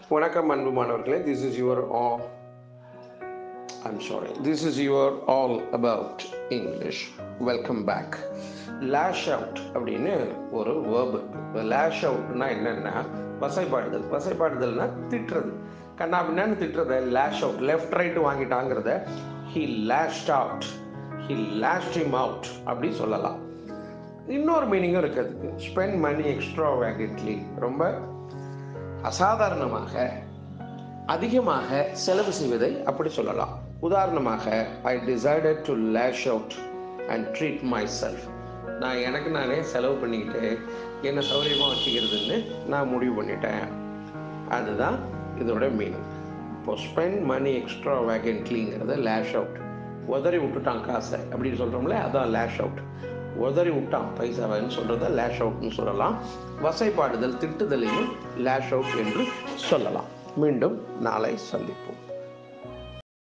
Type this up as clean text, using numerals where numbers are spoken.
வணக்கம் அன்பு மாணவர்களே. This is your all about English. Welcome back. Lash out அப்படின்னு ஒரு verb இருக்கு. Lash outனா என்னன்னா வசைபாடுதல்னா திட்டுறது, கண்ணாபின்னு திட்டுறத lash out, லெஃப்ட் ரைட் வாங்கிட்டாங்கிறத he lashed out, he lashed him out அப்படி சொல்லலாம். இன்னொரு மீனிங்கும் இருக்கிறதுக்கு spend money extravagantly, ரொம்ப அசாதாரணமாக அதிகமாக செலவு செய்வதை அப்படி சொல்லலாம். உதாரணமாக I decided to lash out and treat myself. நான் எனக்கு நானே செலவு பண்ணிக்கிட்டு என்னை சௌகரியமாக வச்சுக்கிறதுன்னு நான் முடிவு பண்ணிட்டேன். அதுதான் இதோட மீனிங். இப்போ ஸ்பெண்ட் மணி எக்ஸ்ட்ராவேகன்ட்லிங்கிறத லேஷ் அவுட், உதறி விட்டுட்டான் காசை அப்படின்னு சொல்கிறோம்ல, அதான் லேஷ் அவுட். உதறி விட்டான் பைசாவைன்னு சொல்கிறத லேஷ் அவுட்னு சொல்லலாம். வசைப்பாடுதல் திட்டுதலையும் லேஷ் அவுட் என்று சொல்லலாம். மீண்டும் நாளை சந்திப்போம்.